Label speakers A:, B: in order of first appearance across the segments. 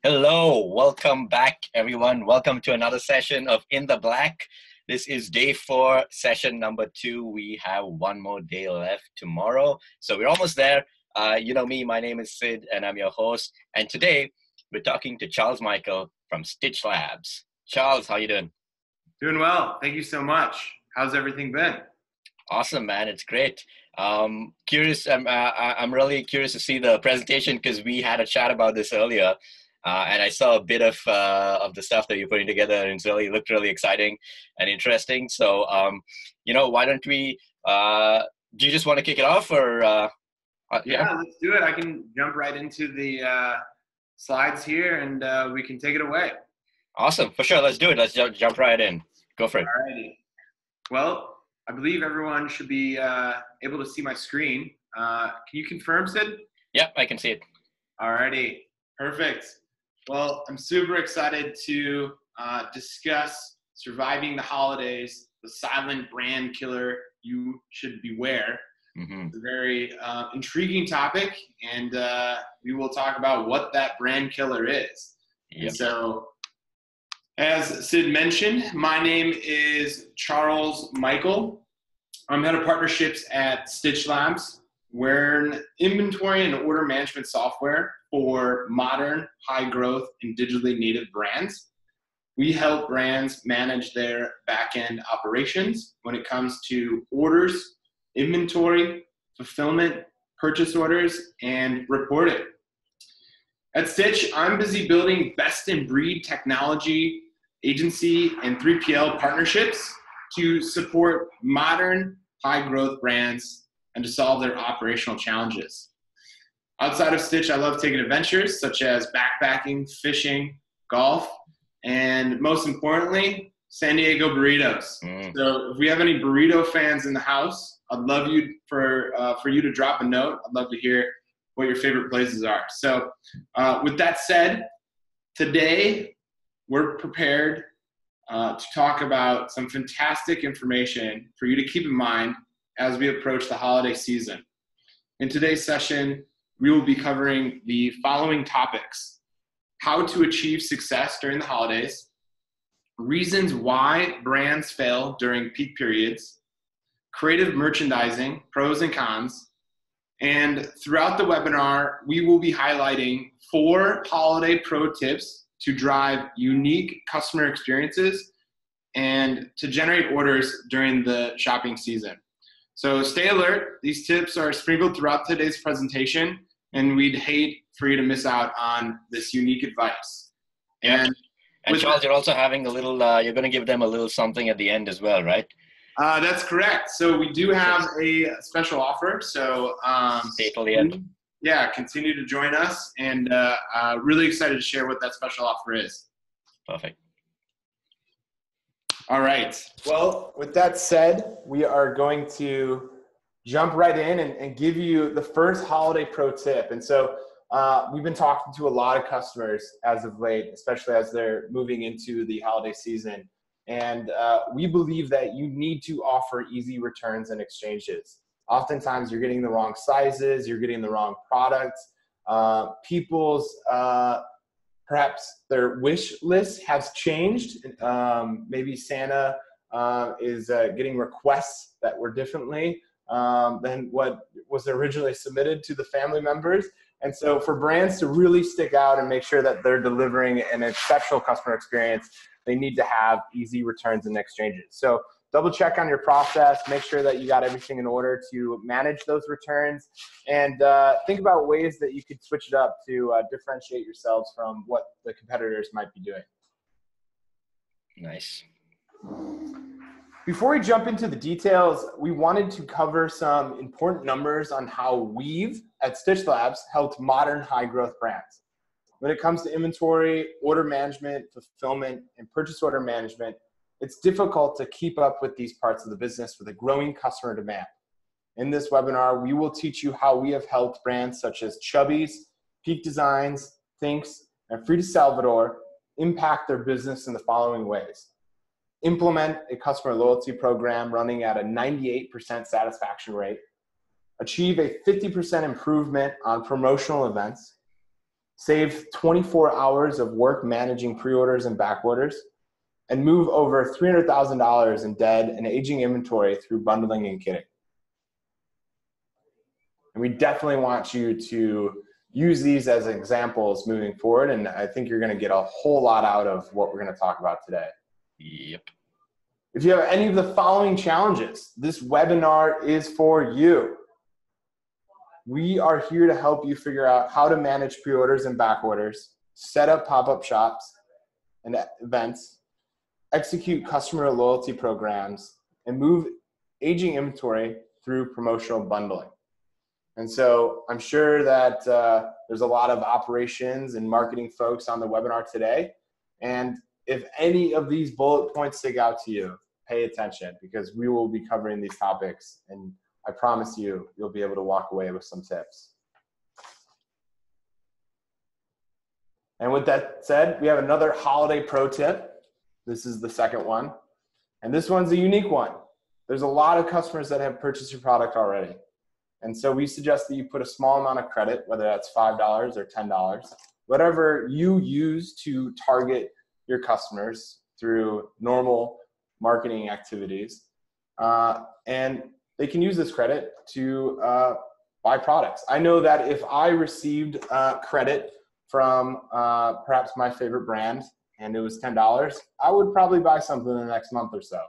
A: Hello, welcome back, everyone. Welcome to another session of In the Black. This is day 4, session number 2. We have one more day left tomorrow, so we're almost there. You know me, my name is Sid, and I'm your host. And today, we're talking to Charles Michael from Stitch Labs. Charles, how you doing?
B: Doing well. Thank you so much. How's everything been?
A: Awesome, man. It's great. Curious. I'm really curious to see the presentation because we had a chat about this earlier. And I saw a bit of the stuff that you're putting together, and it's really looked really exciting and interesting. So, why don't we? Do you just want to kick it off, or?
B: Yeah, let's do it. I can jump right into the slides here, and we can take it away.
A: Awesome, for sure. Let's do it. Let's jump right in. Go for it.
B: Alrighty. Well, I believe everyone should be able to see my screen. Can you confirm, Sid?
A: Yep, I can see it.
B: Alrighty. Perfect. Well, I'm super excited to discuss surviving the holidays, the silent brand killer you should beware.
A: Mm-hmm.
B: It's a very intriguing topic, and we will talk about what that brand killer is.
A: Yep.
B: And so, as Sid mentioned, my name is Charles Michael. I'm head of partnerships at Stitch Labs. We're an inventory and order management software for modern, high-growth, and digitally native brands. We help brands manage their back-end operations when it comes to orders, inventory, fulfillment, purchase orders, and reporting. At Stitch, I'm busy building best-in-breed technology, agency, and 3PL partnerships to support modern, high-growth brands and to solve their operational challenges. Outside of Stitch, I love taking adventures such as backpacking, fishing, golf, and most importantly, San Diego burritos. So if we have any burrito fans in the house, I'd love you for you to drop a note. I'd love to hear what your favorite places are. So with that said, today we're prepared to talk about some fantastic information for you to keep in mind as we approach the holiday season. In today's session, we will be covering the following topics: how to achieve success during the holidays, reasons why brands fail during peak periods, creative merchandising, pros and cons, and throughout the webinar, we will be highlighting 4 holiday pro tips to drive unique customer experiences and to generate orders during the shopping season. So stay alert. These tips are sprinkled throughout today's presentation, and we'd hate for you to miss out on this unique advice.
A: And Charles, you're also having a little, you're going to give them a little something at the end as well, right?
B: That's correct. So we do have a special offer. So
A: stay till the end.
B: Yeah, continue to join us, and really excited to share what that special offer is.
A: Perfect.
B: All right. Well, with that said, we are going to jump right in and give you the first holiday pro tip. And so we've been talking to a lot of customers as of late, especially as they're moving into the holiday season. And we believe that you need to offer easy returns and exchanges. Oftentimes, you're getting the wrong sizes, you're getting the wrong products. People's perhaps their wish list has changed. Maybe Santa is getting requests that were differently than what was originally submitted to the family members. And so for brands to really stick out and make sure that they're delivering an exceptional customer experience, they need to have easy returns and exchanges. So double check on your process, make sure that you got everything in order to manage those returns, and think about ways that you could switch it up to differentiate yourselves from what the competitors might be doing.
A: Nice.
B: Before we jump into the details, we wanted to cover some important numbers on how we've, at Stitch Labs, helped modern high-growth brands. When it comes to inventory, order management, fulfillment, and purchase order management, it's difficult to keep up with these parts of the business with a growing customer demand. In this webinar, we will teach you how we have helped brands such as Chubby's, Peak Designs, Thinks, and Frida Salvador impact their business in the following ways: implement a customer loyalty program running at a 98% satisfaction rate, achieve a 50% improvement on promotional events,
C: save 24 hours of work managing pre-orders and back orders, and move over $300,000 in dead and aging inventory through bundling and kitting. And we definitely want you to use these as examples moving forward, and I think you're going to get a whole lot out of what we're going to talk about today.
A: Yep.
C: If you have any of the following challenges, this webinar is for you. We are here to help you figure out how to manage pre-orders and back orders, set up pop-up shops and events, execute customer loyalty programs, and move aging inventory through promotional bundling. And so I'm sure that there's a lot of operations and marketing folks on the webinar today. And if any of these bullet points stick out to you, pay attention, because we will be covering these topics. And I promise you, you'll be able to walk away with some tips. And with that said, we have another holiday pro tip. This is the second one. And this one's a unique one. There's a lot of customers that have purchased your product already. And so we suggest that you put a small amount of credit, whether that's $5 or $10, whatever you use to target your customers through normal marketing activities. And they can use this credit to buy products. I know that if I received credit from perhaps my favorite brand and it was $10, I would probably buy something in the next month or so.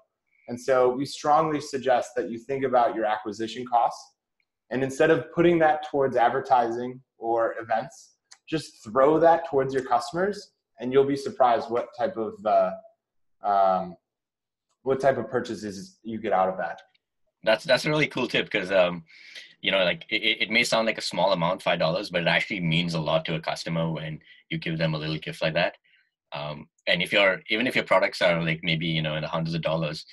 C: And so we strongly suggest that you think about your acquisition costs. And instead of putting that towards advertising or events, just throw that towards your customers, and you'll be surprised what type of purchases you get out of that.
A: That's a really cool tip, because like it may sound like a small amount, $5, but it actually means a lot to a customer when you give them a little gift like that. And even if your products are like maybe in the hundreds of dollars,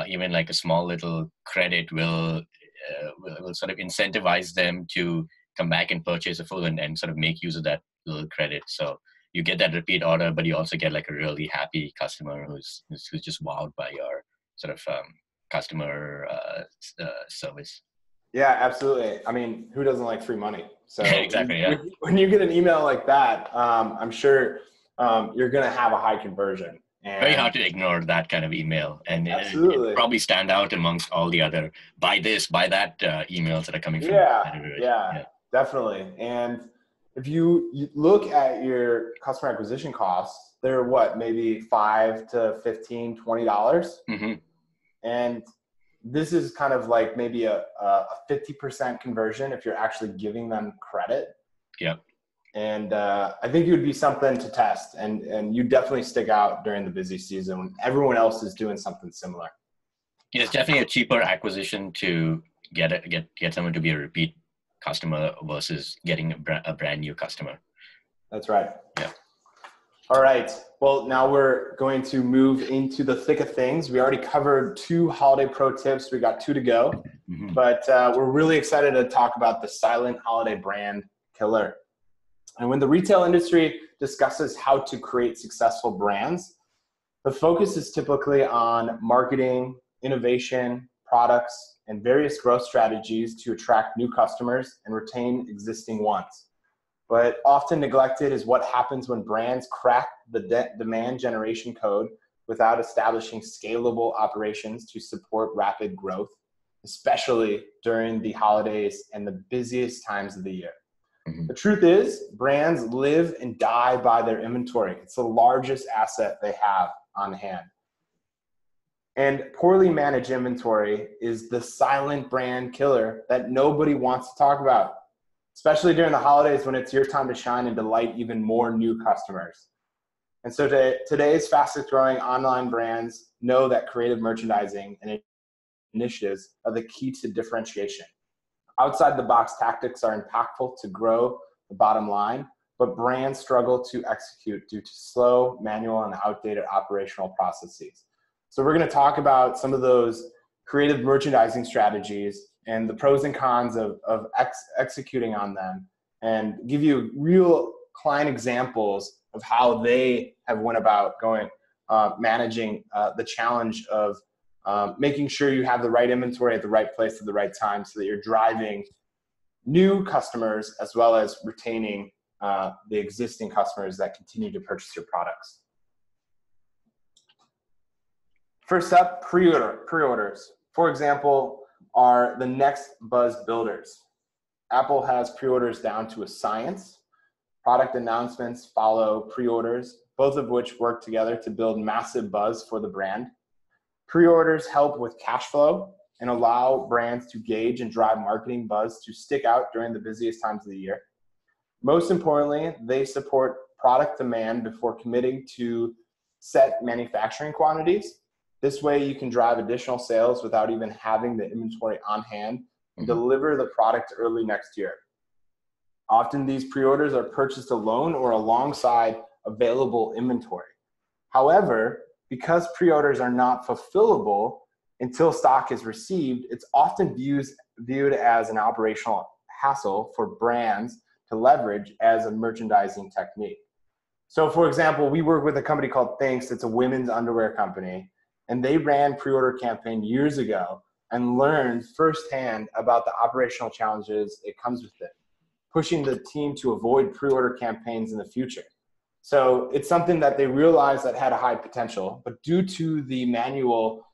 A: even like a small little credit will sort of incentivize them to come back and purchase a full and sort of make use of that little credit. So you get that repeat order, but you also get like a really happy customer who's just wowed by your sort of customer service.
C: Yeah, absolutely. I mean, who doesn't like free money? So
A: exactly. Yeah.
C: When you get an email like that, I'm sure you're going to have a high conversion. And
A: very hard to ignore that kind of email, and
C: absolutely.
A: it probably stand out amongst all the other buy this, buy that emails that are coming from.
C: Yeah, definitely. And if you look at your customer acquisition costs, they're maybe $5 to $15, $20.
A: Mm-hmm.
C: And this is kind of like maybe a 50% conversion if you're actually giving them credit.
A: Yeah.
C: And I think it would be something to test, and you definitely stick out during the busy season when everyone else is doing something similar.
A: Yeah, it's definitely a cheaper acquisition to get someone to be a repeat customer versus getting a brand new customer.
C: That's right.
A: Yeah.
C: All right. Well, now we're going to move into the thick of things. We already covered 2 holiday pro tips. We got 2 to go,
A: mm-hmm.
C: but we're really excited to talk about the silent holiday brand killer. And when the retail industry discusses how to create successful brands, the focus is typically on marketing, innovation, products, and various growth strategies to attract new customers and retain existing ones. But often neglected is what happens when brands crack the demand generation code without establishing scalable operations to support rapid growth, especially during the holidays and the busiest times of the year.
A: Mm-hmm.
C: The truth is, brands live and die by their inventory. It's the largest asset they have on hand. And poorly managed inventory is the silent brand killer that nobody wants to talk about, especially during the holidays when it's your time to shine and delight even more new customers. And so today's fastest growing online brands know that creative merchandising and initiatives are the key to differentiation. Outside the box tactics are impactful to grow the bottom line, but brands struggle to execute due to slow, manual, and outdated operational processes. So we're going to talk about some of those creative merchandising strategies and the pros and cons of executing on them, and give you real client examples of how they have went about managing the challenge of making sure you have the right inventory at the right place at the right time so that you're driving new customers as well as retaining the existing customers that continue to purchase your products. First up, pre-orders. For example, are the next buzz builders. Apple has pre-orders down to a science. Product announcements follow pre-orders, both of which work together to build massive buzz for the brand. Pre-orders help with cash flow and allow brands to gauge and drive marketing buzz to stick out during the busiest times of the year. Most importantly, they support product demand before committing to set manufacturing quantities. This way you can drive additional sales without even having the inventory on hand and deliver the product early next year. Often these pre-orders are purchased alone or alongside available inventory. However, because pre-orders are not fulfillable until stock is received, it's often viewed as an operational hassle for brands to leverage as a merchandising technique. So for example, we work with a company called Thinx. It's a women's underwear company, and they ran pre-order campaign years ago and learned firsthand about the operational challenges it comes with it, pushing the team to avoid pre-order campaigns in the future. So it's something that they realized that had a high potential, but due to the manual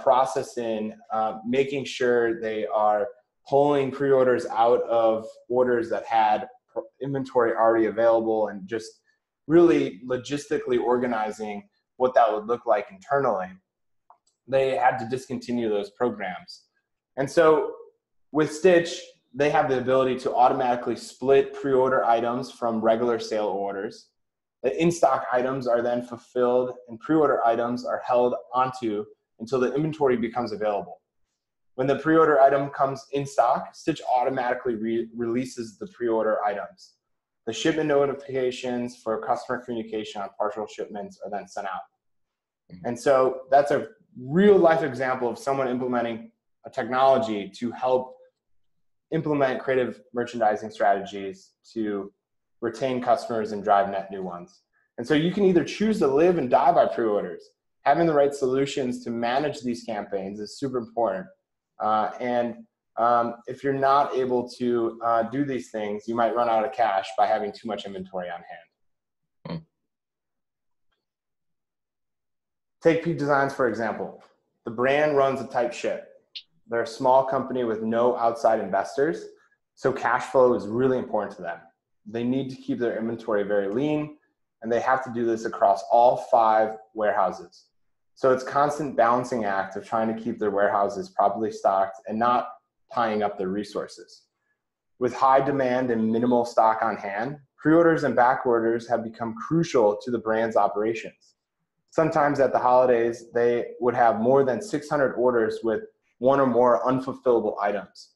C: processing, making sure they are pulling pre-orders out of orders that had inventory already available and just really logistically organizing what that would look like internally, they had to discontinue those programs. And so with Stitch, they have the ability to automatically split pre-order items from regular sale orders. The in-stock items are then fulfilled and pre-order items are held onto until the inventory becomes available. When the pre-order item comes in stock, Stitch automatically releases the pre-order items. The shipment notifications for customer communication on partial shipments are then sent out. And so that's a real life example of someone implementing a technology to help implement creative merchandising strategies to retain customers and drive net new ones. And so you can either choose to live and die by pre-orders. Having the right solutions to manage these campaigns is super important. If you're not able to do these things, you might run out of cash by having too much inventory on hand. Take Peak Designs, for example. The brand runs a tight ship. They're a small company with no outside investors, so cash flow is really important to them. They need to keep their inventory very lean, and they have to do this across all 5 warehouses. So it's a constant balancing act of trying to keep their warehouses properly stocked and not tying up their resources. With high demand and minimal stock on hand, pre-orders and back orders have become crucial to the brand's operations. Sometimes at the holidays, they would have more than 600 orders with 1 or more unfulfillable items.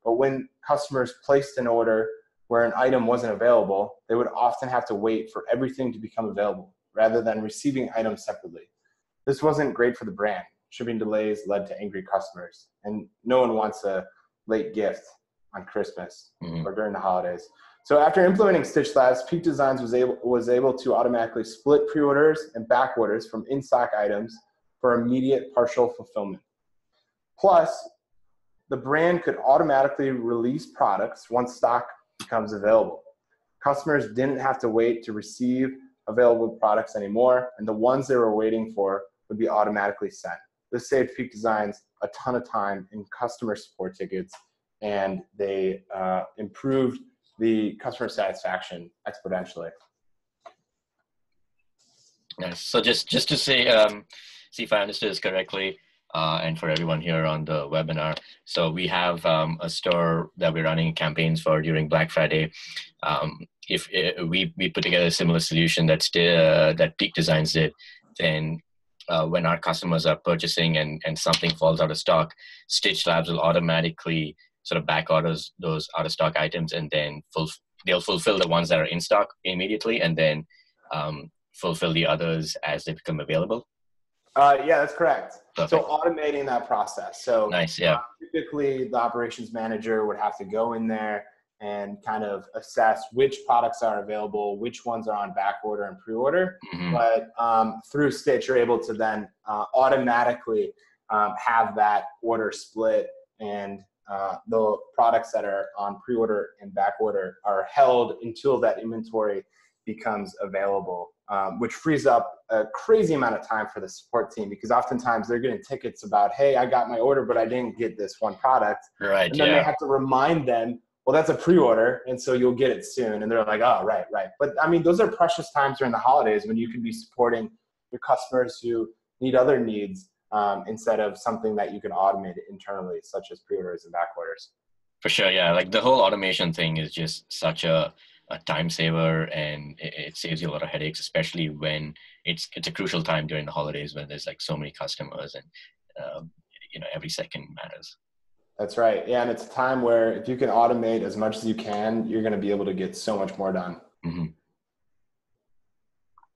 C: But when customers placed an order where an item wasn't available, they would often have to wait for everything to become available rather than receiving items separately. This wasn't great for the brand. Shipping delays led to angry customers, and no one wants a late gift on Christmas or during the holidays. So after implementing Stitch Labs, Peak Designs was able to automatically split pre-orders and back orders from in-stock items for immediate partial fulfillment. Plus, the brand could automatically release products once stock becomes available. Customers didn't have to wait to receive available products anymore, and the ones they were waiting for would be automatically sent. This saved Peak Designs a ton of time in customer support tickets, and they improved the customer satisfaction exponentially.
A: Nice. So just to say, see if I understood this correctly, and for everyone here on the webinar. So we have a store that we're running campaigns for during Black Friday. If we put together a similar solution that Peak Designs did, then when our customers are purchasing and something falls out of stock, Stitch Labs will automatically sort of back orders those out of stock items, and then they'll fulfill the ones that are in stock immediately, and then fulfill the others as they become available.
C: Yeah, that's correct.
A: Perfect.
C: So automating that process. So
A: nice, yeah.
C: Typically, the operations manager would have to go in there and kind of assess which products are available, which ones are on back order and pre-order. But through Stitch, you're able to then automatically have that order split and the products that are on pre-order and back order are held until that inventory becomes available, which frees up a crazy amount of time for the support team, because oftentimes they're getting tickets about, hey, I got my order, but I didn't get this one product.
A: Right.
C: And then they have to remind them, well, that's a pre-order, and so you'll get it soon. And they're like, oh, right. But I mean, those are precious times during the holidays when you could be supporting your customers who need other needs, instead of something that you can automate internally, such as pre-orders and back orders.
A: For sure, yeah. Like the whole automation thing is just such a time saver, and it saves you a lot of headaches, especially when it's a crucial time during the holidays when there's like so many customers, and every second matters.
C: That's right. Yeah, and it's a time where if you can automate as much as you can, you're going to be able to get so much more done.
A: Mm-hmm.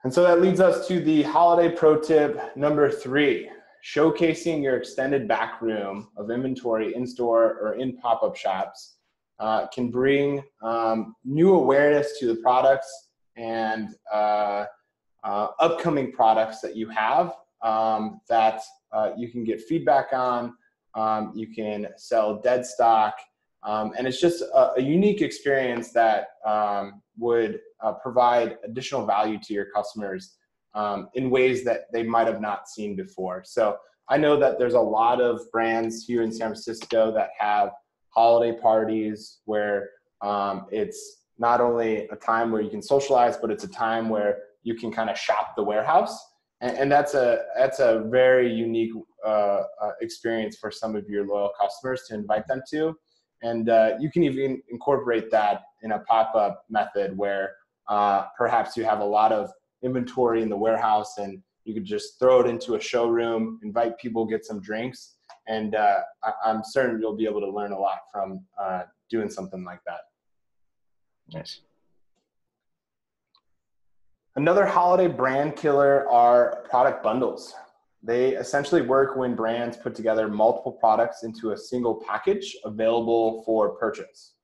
C: And so that leads us to the holiday pro tip number 3. Showcasing your extended back room of inventory in store or in pop-up shops can bring new awareness to the products and upcoming products that you have that you can get feedback on. You can sell dead stock, and it's just a unique experience that would provide additional value to your customers in ways that they might have not seen before. So I know that there's a lot of brands here in San Francisco that have holiday parties where it's not only a time where you can socialize, but it's a time where you can kind of shop the warehouse. And that's a very unique experience for some of your loyal customers to invite them to. And you can even incorporate that in a pop-up method where perhaps you have a lot of inventory in the warehouse and you could just throw it into a showroom, invite people, get some drinks, and I'm certain you'll be able to learn a lot from doing something like that.
A: Nice.
C: Another holiday brand killer are product bundles. They essentially work when brands put together multiple products into a single package available for purchase.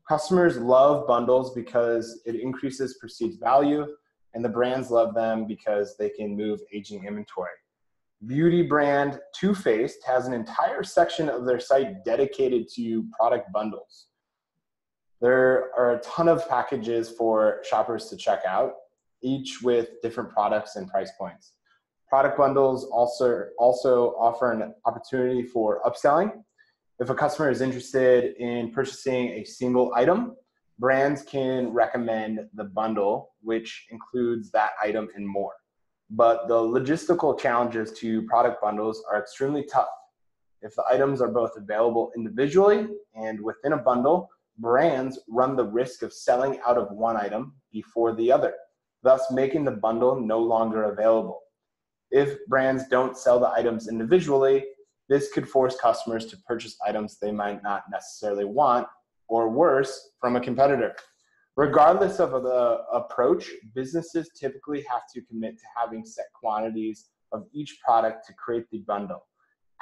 C: Customers love bundles because it increases perceived value, and the brands love them because they can move aging inventory. Beauty brand Too Faced has an entire section of their site dedicated to product bundles. There are a ton of packages for shoppers to check out, each with different products and price points. Product bundles also offer an opportunity for upselling. If a customer is interested in purchasing a single item, brands can recommend the bundle, which includes that item and more. But the logistical challenges to product bundles are extremely tough. If the items are both available individually and within a bundle, brands run the risk of selling out of one item before the other, thus making the bundle no longer available. If brands don't sell the items individually, this could force customers to purchase items they might not necessarily want, or worse, from a competitor. Regardless of the approach, businesses typically have to commit to having set quantities of each product to create the bundle.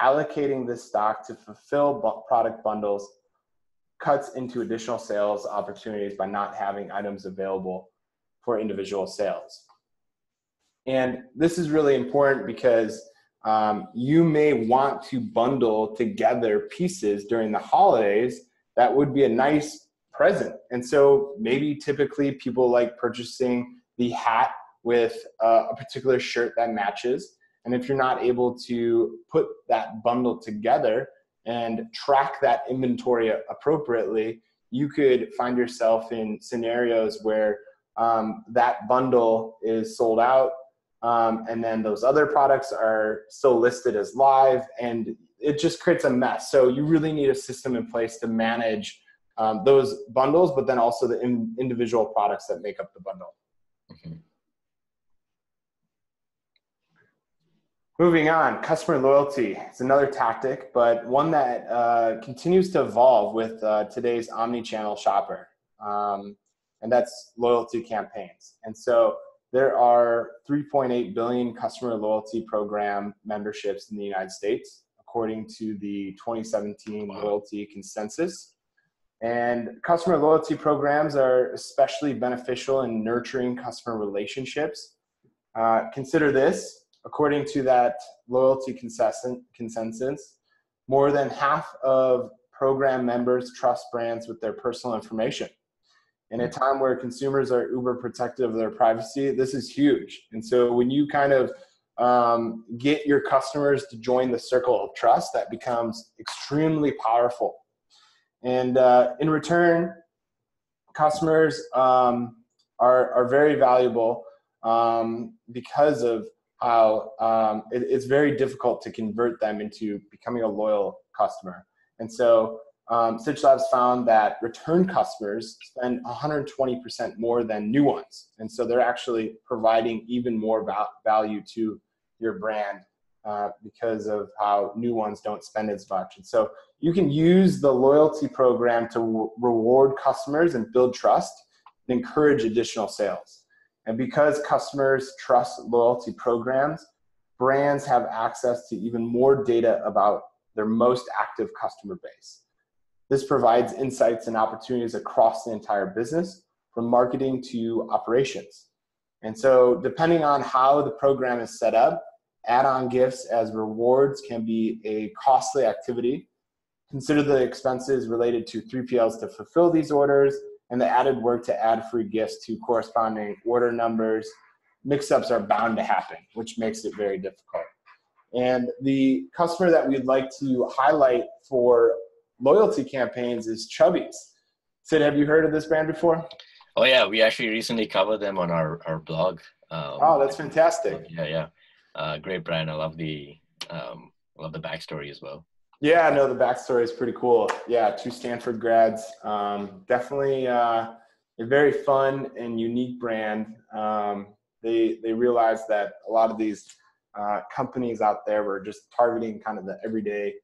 C: Allocating this stock to fulfill product bundles cuts into additional sales opportunities by not having items available for individual sales. And this is really important because you may want to bundle together pieces during the holidays that would be a nice present. And so maybe typically people like purchasing the hat with a particular shirt that matches. And if you're not able to put that bundle together and track that inventory appropriately, you could find yourself in scenarios where that bundle is sold out, and then those other products are still listed as live, and it just creates a mess. So you really need a system in place to manage those bundles, but then also the individual products that make up the bundle.
A: Mm-hmm.
C: Moving on, customer loyalty. It's another tactic, but one that continues to evolve with today's omni-channel shopper, and that's loyalty campaigns. And so there are 3.8 billion customer loyalty program memberships in the United States, according to the 2017 Loyalty Consensus. And customer loyalty programs are especially beneficial in nurturing customer relationships. Consider this. According to that loyalty consensus, more than half of program members trust brands with their personal information. In a time where consumers are uber protective of their privacy, this is huge. And so when you kind of get your customers to join the circle of trust, that becomes extremely powerful. And in return, customers are very valuable because of how it's very difficult to convert them into becoming a loyal customer. And so Stitch Labs found that return customers spend 120% more than new ones. And so they're actually providing even more value to your brand because of how new ones don't spend as much. And so you can use the loyalty program to reward customers and build trust and encourage additional sales. And because customers trust loyalty programs, brands have access to even more data about their most active customer base. This provides insights and opportunities across the entire business, from marketing to operations. And so depending on how the program is set up, add-on gifts as rewards can be a costly activity. Consider the expenses related to 3PLs to fulfill these orders and the added work to add free gifts to corresponding order numbers. Mix-ups are bound to happen, which makes it very difficult. And the customer that we'd like to highlight for loyalty campaigns is Chubbies. Sid, have you heard of this brand before?
A: Oh yeah, we actually recently covered them on our blog.
C: Oh, that's fantastic.
A: Yeah. Great brand. I love the backstory as well.
C: Yeah, no, the backstory is pretty cool. Yeah, 2 Stanford grads. Definitely a very fun and unique brand. They realized that a lot of these companies out there were just targeting kind of the everyday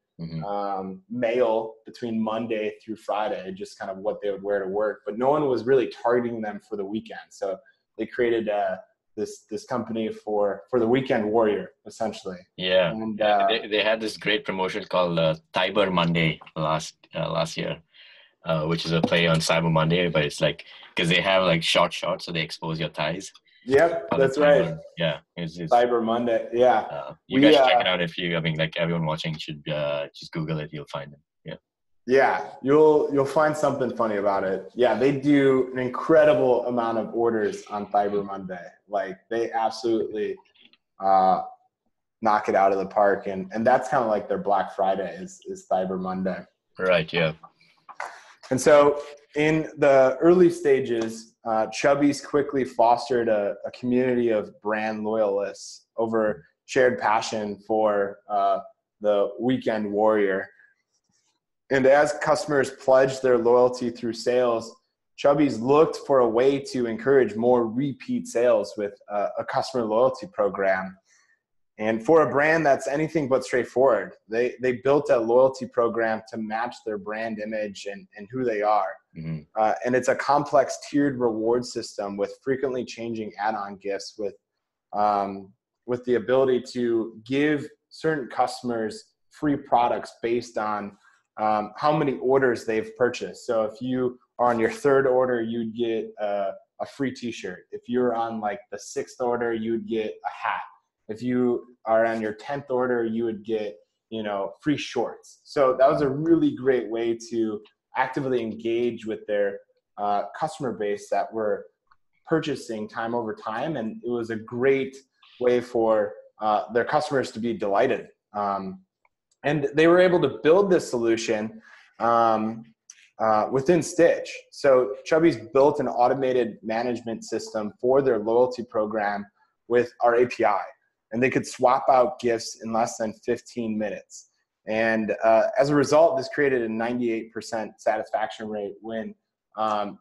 C: male between Monday through Friday, just kind of what they would wear to work. But no one was really targeting them for the weekend. So they created this company for the weekend warrior, essentially.
A: Yeah,
C: and
A: they had this great promotion called Cyber Monday last year, which is a play on Cyber Monday, but it's like because they have like short shorts, so they expose your thighs.
C: Yep, that's right.
A: Yeah,
C: it's Cyber Monday. Yeah,
A: you guys check it out if you. I mean, like everyone watching should just Google it. You'll find it. Yeah.
C: Yeah, you'll find something funny about it. Yeah, they do an incredible amount of orders on Cyber Monday. Like they absolutely knock it out of the park, and that's kind of like their Black Friday is Cyber Monday.
A: Right. Yeah.
C: And so in the early stages, Chubbies quickly fostered a community of brand loyalists over shared passion for the weekend warrior. And as customers pledged their loyalty through sales, Chubbies looked for a way to encourage more repeat sales with a customer loyalty program. And for a brand that's anything but straightforward, they built a loyalty program to match their brand image and who they are. Mm-hmm. And it's a complex tiered reward system with frequently changing add-on gifts with the ability to give certain customers free products based on how many orders they've purchased. So if you are on your 3rd order, you'd get a free t-shirt. If you're on like the 6th order, you'd get a hat. If you are on your 10th order, you would get, free shorts. So that was a really great way to actively engage with their customer base that were purchasing time over time. And it was a great way for their customers to be delighted. And they were able to build this solution within Stitch. So Chubbies built an automated management system for their loyalty program with our API. And they could swap out gifts in less than 15 minutes. And as a result, this created a 98% satisfaction rate when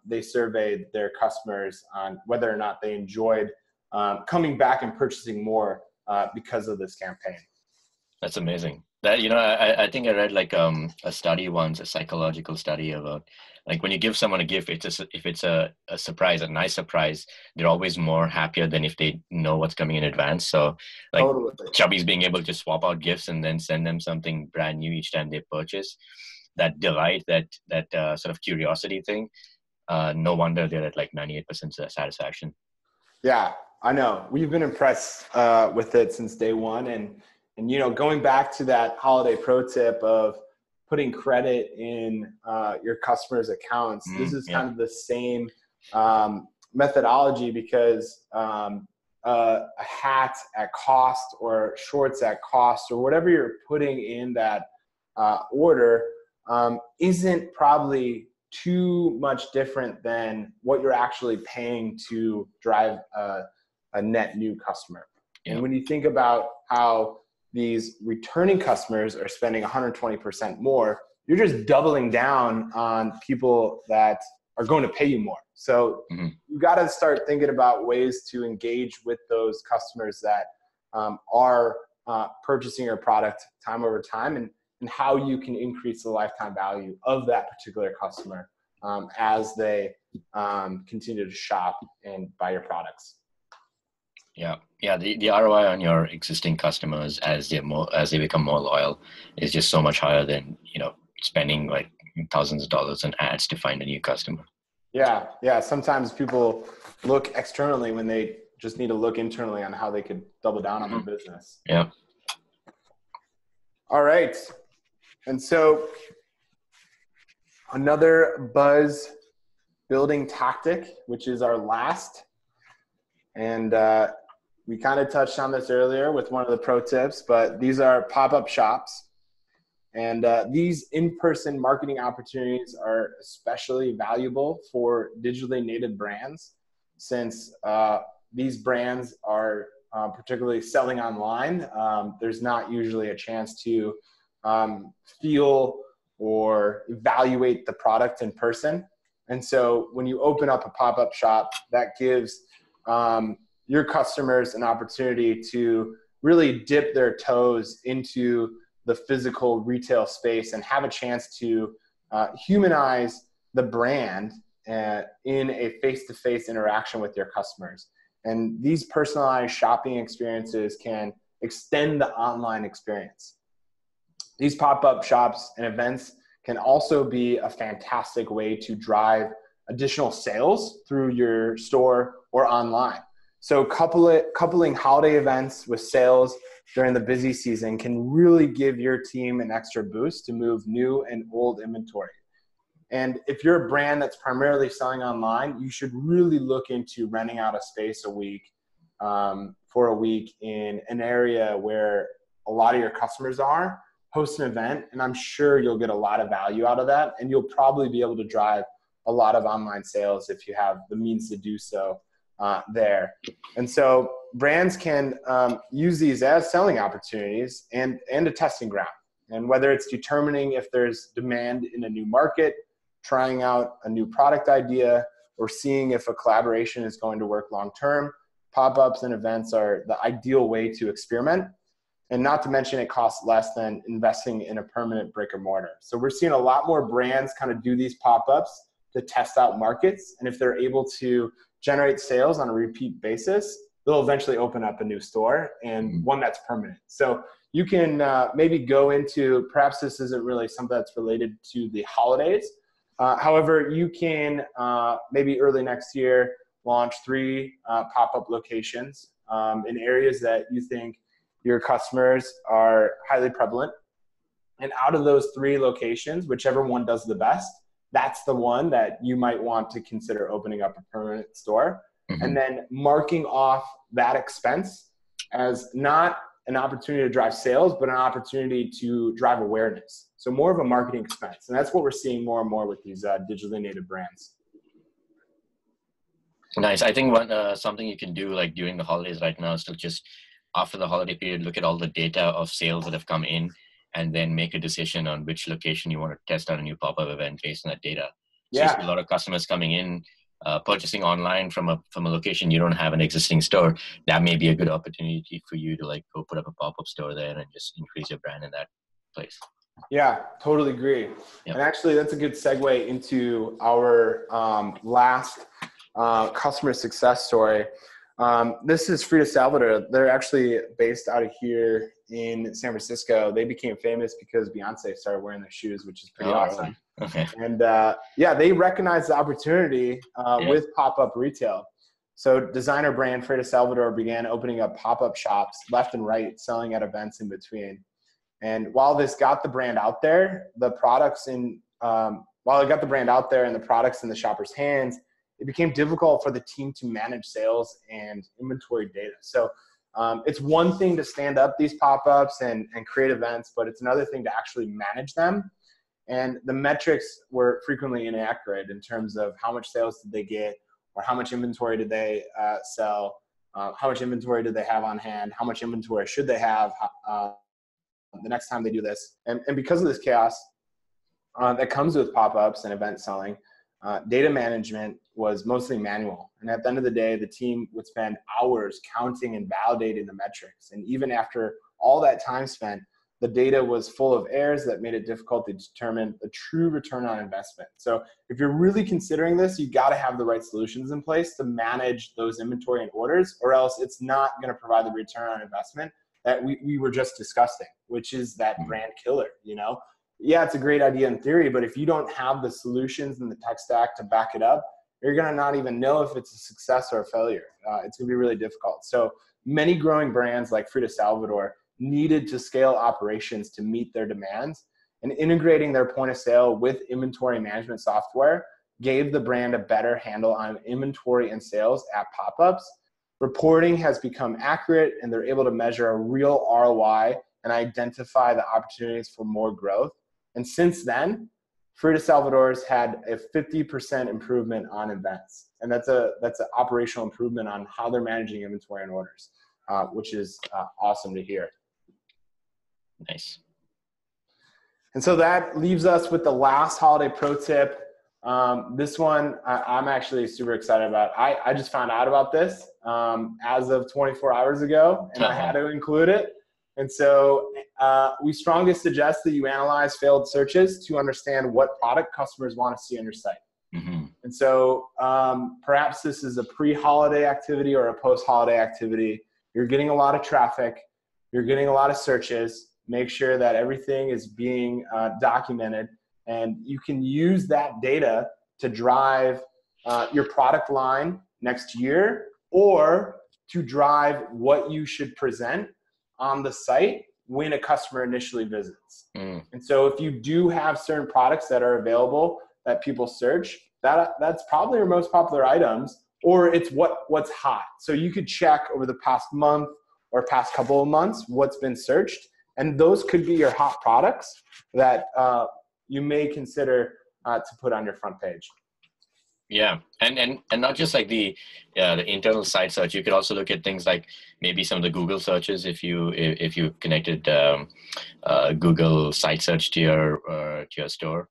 C: they surveyed their customers on whether or not they enjoyed coming back and purchasing more because of this campaign.
A: That's amazing. That I think I read like a study once, a psychological study about like when you give someone a gift, if it's a surprise, a nice surprise, they're always more happier than if they know what's coming in advance. So like totally. Chubbies being able to swap out gifts and then send them something brand new each time they purchase, that delight, that sort of curiosity thing. No wonder they're at like 98% satisfaction.
C: Yeah, I know. We've been impressed with it since day one. And going back to that holiday pro tip of putting credit in your customers' accounts. This is kind of the same methodology, because a hat at cost or shorts at cost or whatever you're putting in that order isn't probably too much different than what you're actually paying to drive a net new customer. And when you think about how these returning customers are spending 120% more, you're just doubling down on people that are going to pay you more. So you got to start thinking about ways to engage with those customers that are purchasing your product time over time, and how you can increase the lifetime value of that particular customer as they continue to shop and buy your products.
A: The ROI on your existing customers as they become more loyal is just so much higher than spending like thousands of dollars on ads to find a new customer. Sometimes people look externally when they just need to look internally on how they could double down on their business. All right. And so another buzz building tactic, which is our last, and we kind of touched on this earlier with one of the pro tips, but these are pop-up shops. And these in-person marketing opportunities are especially valuable for digitally native brands, since these brands are particularly selling online. There's not usually a chance to feel or evaluate the product in person. And so when you open up a pop-up shop, that gives your customers an opportunity to really dip their toes into the physical retail space and have a chance to humanize the brand in a face-to-face interaction with your customers. And these personalized shopping experiences can extend the online experience. These pop-up shops and events can also be a fantastic way to drive additional sales through your store or online. So coupling holiday events with sales during the busy season can really give your team an extra boost to move new and old inventory. And if you're a brand that's primarily selling online, you should really look into renting out a space for a week in an area where a lot of your customers are. Host an event, and I'm sure you'll get a lot of value out of that, and you'll probably be able to drive a lot of online sales if you have the means to do so there. And so brands can use these as selling opportunities and a testing ground. And whether it's determining if there's demand in a new market, trying out a new product idea, or seeing if a collaboration is going to work long-term, pop-ups and events are the ideal way to experiment. And not to mention, it costs less than investing in a permanent brick and mortar. So we're seeing a lot more brands kind of do these pop-ups to test out markets. And if they're able to generate sales on a repeat basis, they'll eventually open up a new store, and one that's permanent. So you can maybe go into, perhaps this isn't really something that's related to the holidays. However, you can maybe early next year launch 3 pop-up locations in areas that you think your customers are highly prevalent. And out of those 3 locations, whichever one does the best, that's the one that you might want to consider opening up a permanent store. And then marking off that expense as not an opportunity to drive sales, but an opportunity to drive awareness. So more of a marketing expense. And that's what we're seeing more and more with these digitally native brands. Nice. I think something you can do like during the holidays right now is to just, after the holiday period, look at all the data of sales that have come in, and then make a decision on which location you want to test out a new pop-up event based on that data. So you see a lot of customers coming in, purchasing online from a location you don't have an existing store. That may be a good opportunity for you to like go put up a pop-up store there and just increase your brand in that place.
C: Yeah, totally agree. Yep. And actually, that's a good segue into our last customer success story. This is Frida Salvador. They're actually based out of here in San Francisco. They became famous because Beyonce started wearing their shoes, which is pretty awesome.
A: Okay.
C: And they recognized the opportunity with pop-up retail. So designer brand Frida Salvador began opening up pop-up shops left and right, selling at events in between. And while this got the brand out there, while it got the brand out there and the products in the shopper's hands, it became difficult for the team to manage sales and inventory data. So it's one thing to stand up these pop-ups and create events, but it's another thing to actually manage them. And the metrics were frequently inaccurate in terms of how much sales did they get, or how much inventory did they sell, how much inventory did they have on hand, how much inventory should they have the next time they do this. And because of this chaos that comes with pop-ups and event selling, data management was mostly manual. And at the end of the day, the team would spend hours counting and validating the metrics. And even after all that time spent, the data was full of errors that made it difficult to determine the true return on investment. So if you're really considering this, you got to have the right solutions in place to manage those inventory and orders, or else it's not going to provide the return on investment that we were just discussing, which is that brand killer. Yeah, it's a great idea in theory, but if you don't have the solutions and the tech stack to back it up, you're going to not even know if it's a success or a failure. It's going to be really difficult. So many growing brands like Frida Salvador needed to scale operations to meet their demands, and integrating their point of sale with inventory management software gave the brand a better handle on inventory and sales at pop-ups. Reporting has become accurate, and they're able to measure a real ROI and identify the opportunities for more growth. And since then, Frida Salvador's had a 50% improvement on events. And that's an operational improvement on how they're managing inventory and orders, which is awesome to hear.
A: Nice.
C: And so that leaves us with the last holiday pro tip. This one I'm actually super excited about. I just found out about this as of 24 hours ago, and I had to include it. And so we strongly suggest that you analyze failed searches to understand what product customers want to see on your site.
A: Mm-hmm.
C: And so perhaps this is a pre-holiday activity or a post-holiday activity. You're getting a lot of traffic. You're getting a lot of searches. Make sure that everything is being documented. And you can use that data to drive your product line next year, or to drive what you should present on the site when a customer initially visits. And so if you do have certain products that are available that people search, that's probably your most popular items, or it's what's hot. So you could check over the past month or past couple of months what's been searched, and those could be your hot products that you may consider to put on your front page.
A: Yeah, and not just like the internal site search. You could also look at things like maybe some of the Google searches if you connected Google site search to your store.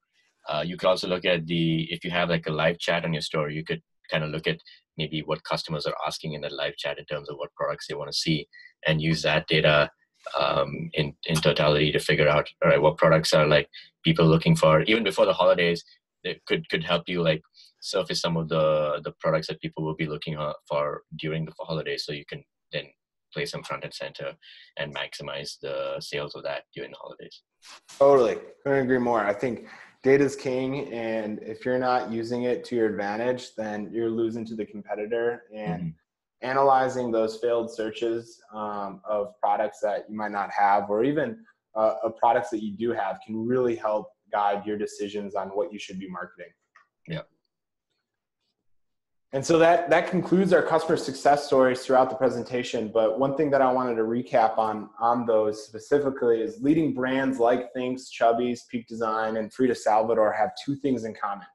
A: You could also look at if you have like a live chat on your store, you could kind of look at maybe what customers are asking in the live chat in terms of what products they want to see, and use that data in totality to figure out, all right, what products are like people looking for even before the holidays. It could help you like surface some of the products that people will be looking for during the holidays, so you can then place them front and center and maximize the sales of that during the holidays.
C: Totally. Couldn't agree more. I think data is king, and if you're not using it to your advantage, then you're losing to the competitor. And analyzing those failed searches of products that you might not have, or even of products that you do have, can really help guide your decisions on what you should be marketing.
A: Yeah.
C: And so that concludes our customer success stories throughout the presentation. But one thing that I wanted to recap on those specifically is leading brands like Thinx, Chubbies, Peak Design, and Frida Salvador have two things in common.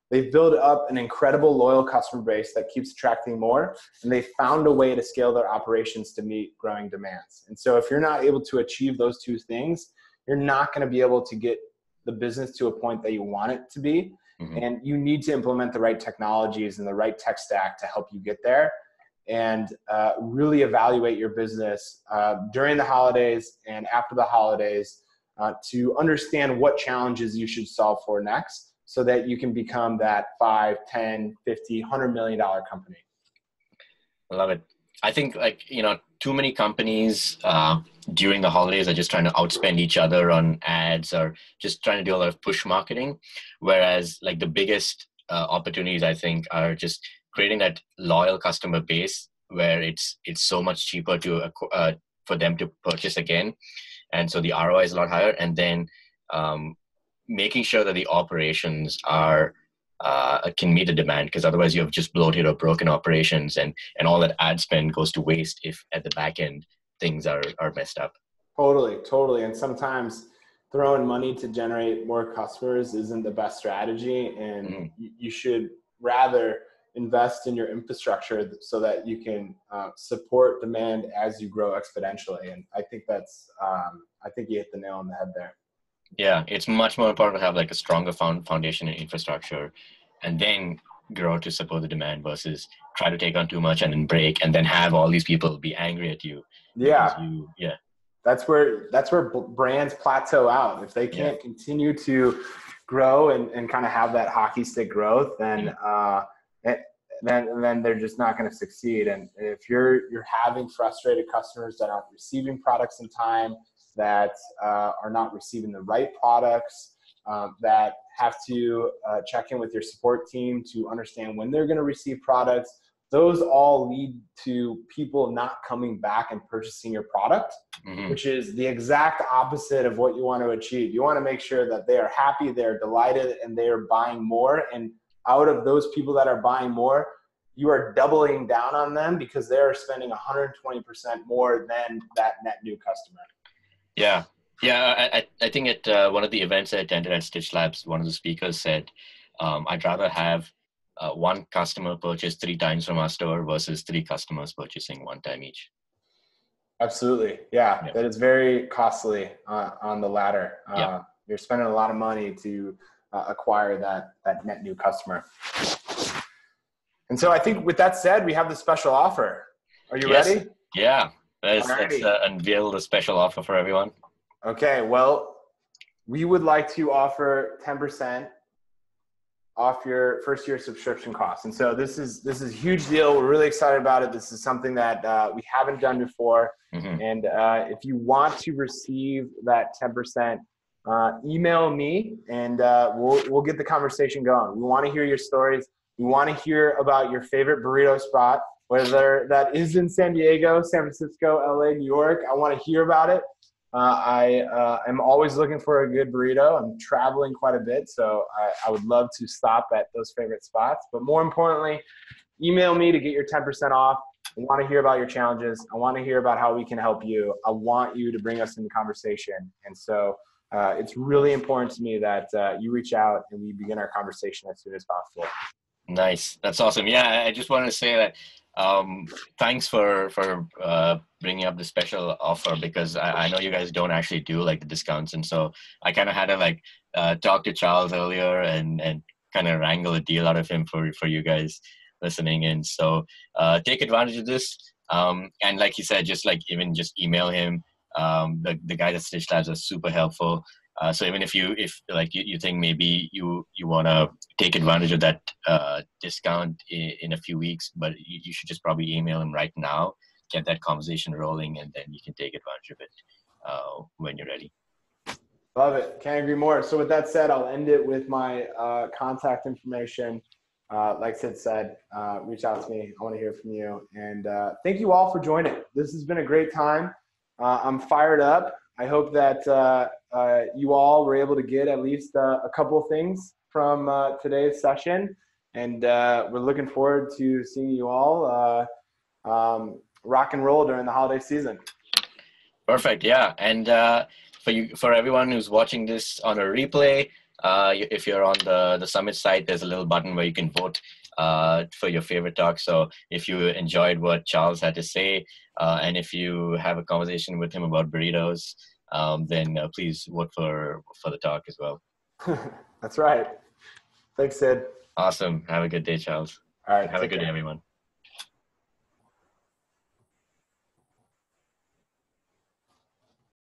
C: They've built up an incredible loyal customer base that keeps attracting more, and they found a way to scale their operations to meet growing demands. And so if you're not able to achieve those two things, you're not going to be able to get the business to a point that you want it to be. And you need to implement the right technologies and the right tech stack to help you get there, and really evaluate your business during the holidays and after the holidays to understand what challenges you should solve for next, so that you can become that $5, $10, $50, $100 million company.
A: I love it. I think too many companies during the holidays are just trying to outspend each other on ads, or just trying to do a lot of push marketing. Whereas like the biggest opportunities, I think, are just creating that loyal customer base where it's so much cheaper for them to purchase again. And so the ROI is a lot higher. And then making sure that the operations are can meet the demand, because otherwise you have just bloated or broken operations, and all that ad spend goes to waste if at the back end things are messed up.
C: Totally. And sometimes throwing money to generate more customers isn't the best strategy. And you should rather invest in your infrastructure so that you can support demand as you grow exponentially. And I think I think you hit the nail on the head there.
A: Yeah, it's much more important to have like a stronger foundation and infrastructure, and then grow to support the demand, versus try to take on too much and then break, and then have all these people be angry at you. That's
C: where brands plateau out. If they can't continue to grow and kind of have that hockey stick growth, then then they're just not going to succeed. And if you're having frustrated customers that aren't receiving products in time, that are not receiving the right products, that have to check in with your support team to understand when they're going to receive products, those all lead to people not coming back and purchasing your product, which is the exact opposite of what you want to achieve. You want to make sure that they are happy, they're delighted, and they are buying more. And out of those people that are buying more, you are doubling down on them because they are spending 120% more than that net new customer.
A: Yeah. I think at one of the events I attended at Stitch Labs, one of the speakers said, I'd rather have one customer purchase 3 times from our store versus 3 customers purchasing 1 time each.
C: Absolutely. Yeah. That is very costly on the latter. You're spending a lot of money to acquire that net new customer. And so I think with that said, we have the special offer. Are you ready?
A: Yeah. Let's unveil the special offer for everyone.
C: Okay. Well, we would like to offer 10% off your first year subscription costs. And so this is a huge deal. We're really excited about it. This is something that we haven't done before. And if you want to receive that 10%, email me and we'll get the conversation going. We want to hear your stories. We want to hear about your favorite burrito spot, whether that is in San Diego, San Francisco, LA, New York. I want to hear about it. I am always looking for a good burrito. I'm traveling quite a bit, so I would love to stop at those favorite spots. But more importantly, email me to get your 10% off. I want to hear about your challenges. I want to hear about how we can help you. I want you to bring us into conversation. And so it's really important to me that you reach out and we begin our conversation as soon as possible.
A: Nice. That's awesome. Yeah, I just wanted to say that thanks for bringing up the special offer, because I know you guys don't actually do like the discounts. And so I kind of had to talk to Charles earlier and kind of wrangle a deal out of him for you guys listening in. So take advantage of this. And like he said, just email him. The guys at Stitch Labs are super helpful. So even if you think maybe you want to take advantage of that discount in a few weeks, but you should just probably email him right now, get that conversation rolling, and then you can take advantage of it when you're ready.
C: Love it. Can't agree more. So with that said, I'll end it with my contact information. Like Sid said, reach out to me. I want to hear from you. And thank you all for joining. This has been a great time. I'm fired up. I hope that you all were able to get at least a couple of things from today's session. And we're looking forward to seeing you all rock and roll during the holiday season.
A: Perfect. Yeah. And for everyone who's watching this on a replay, if you're on the Summit site, there's a little button where you can vote for your favorite talk. So if you enjoyed what Charles had to say, and if you have a conversation with him about burritos, then please vote for the talk as well.
C: That's right. Thanks, Sid.
A: Awesome. Have a good day, Charles.
C: All right.
A: Have a good day, everyone.